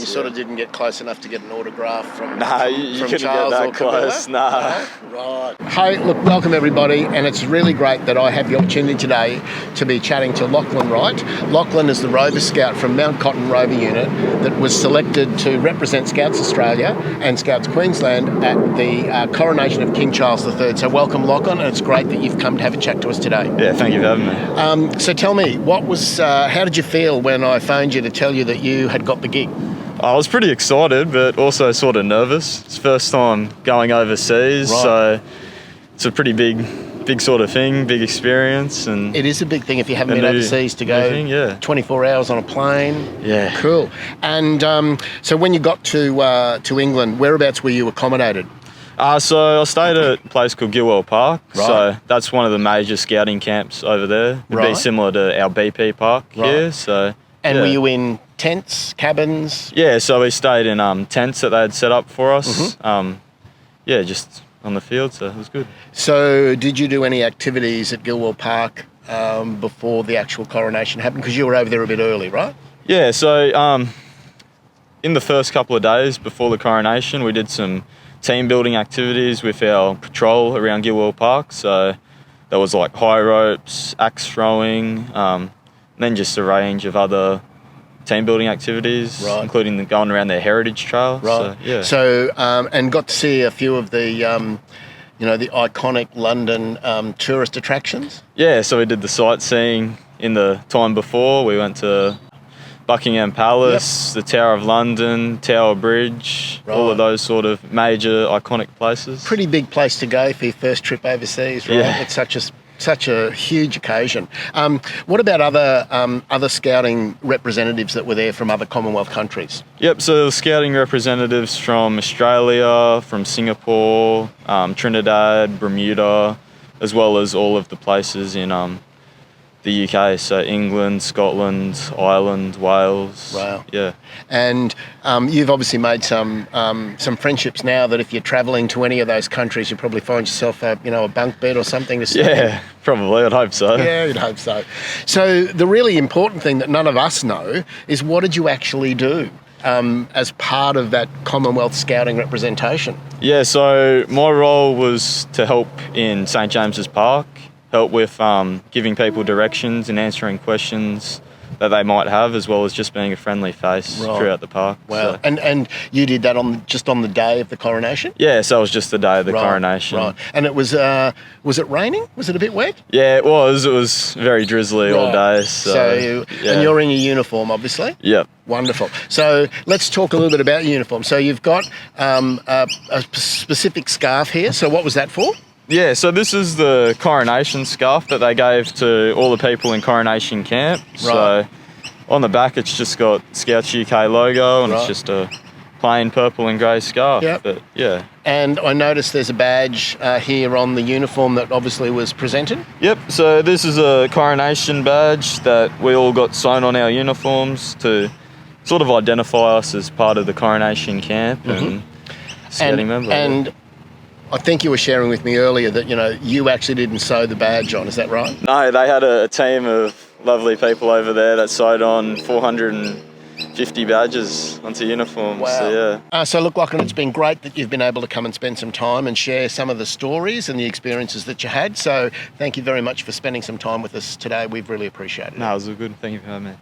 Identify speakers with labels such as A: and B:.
A: You sort of didn't get close enough to get an autograph from
B: you couldn't
A: Charles
B: get
A: or
B: that close.
A: Camilla? No? Right. Hey, look, welcome everybody, and it's really great that I have the opportunity today to be chatting to Lachlan Wright. Lachlan is the Rover Scout from Mount Cotton Rover Unit that was selected to represent Scouts Australia and Scouts Queensland at the coronation of King Charles III. So welcome, Lachlan, and it's great that you've come to have a chat to us today.
B: Yeah, thank you for having me.
A: So tell me, how did you feel when I phoned you to tell you that you had got the gig?
B: I was pretty excited, but also sort of nervous. It's first time going overseas,
A: Right.
B: So it's a pretty big sort of thing, big experience. And
A: it is a big thing if you haven't been overseas to go 24 hours on a plane.
B: Yeah.
A: Cool. And so when you got to England, whereabouts were you accommodated?
B: So I stayed at a place called Gilwell Park.
A: Right.
B: So that's one of the major scouting camps over there. It'd be similar to our BP park here. So.
A: And were you in tents, cabins?
B: Yeah, so we stayed in tents that they had set up for us. Just on the field, so it was good.
A: So did you do any activities at Gilwell Park before the actual coronation happened? Because you were over there a bit early, right?
B: Yeah, so in the first couple of days before the coronation, we did some team building activities with our patrol around Gilwell Park. So there was like high ropes, axe throwing, and then just a range of other team building activities, including going around their heritage trail.
A: Right.
B: So,
A: and got to see a few of the, the iconic London tourist attractions.
B: Yeah, so we did the sightseeing in the time before. We went to Buckingham Palace, the Tower of London, Tower Bridge, all of those sort of major iconic places.
A: Pretty big place to go for your first trip overseas, right?
B: Yeah.
A: It's such a huge occasion. What about other scouting representatives that were there from other Commonwealth countries?
B: Yep, so the scouting representatives from Australia, from Singapore, Trinidad, Bermuda, as well as all of the places in the UK, so England, Scotland, Ireland, Wales.
A: Wow.
B: Yeah.
A: And you've obviously made some friendships now that if you're travelling to any of those countries, you probably find yourself a bunk bed or something to stay in.
B: Yeah, probably. I'd hope so.
A: Yeah, you'd hope so. So the really important thing that none of us know is, what did you actually do as part of that Commonwealth scouting representation?
B: Yeah, so my role was to help in St James's Park, help with giving people directions and answering questions that they might have, as well as just being a friendly face throughout the park.
A: Wow.
B: So.
A: And you did that just on the day of the coronation?
B: Yeah, so it was just the day of the coronation.
A: Right. And it was it raining? Was it a bit wet?
B: Yeah, it was. It was very drizzly all day.
A: And you're in your uniform, obviously?
B: Yep.
A: Wonderful. So let's talk a little bit about your uniform. So you've got a specific scarf here. So what was that for?
B: Yeah, so this is the coronation scarf that they gave to all the people in Coronation Camp. Right. So on the back, it's just got Scouts UK logo, and it's just a plain purple and grey scarf.
A: Yep.
B: But yeah.
A: And I noticed there's a badge here on the uniform that obviously was presented.
B: Yep, so this is a Coronation Badge that we all got sewn on our uniforms to sort of identify us as part of the Coronation Camp and scouting member.
A: And I think you were sharing with me earlier that, you actually didn't sew the badge on, is that right?
B: No, they had a team of lovely people over there that sewed on 450 badges onto uniforms.
A: Wow.
B: So, yeah.
A: So look, Lachlan, it's been great that you've been able to come and spend some time and share some of the stories and the experiences that you had. So thank you very much for spending some time with us today. We've really appreciated it.
B: No, it was all good. Thank you for having me.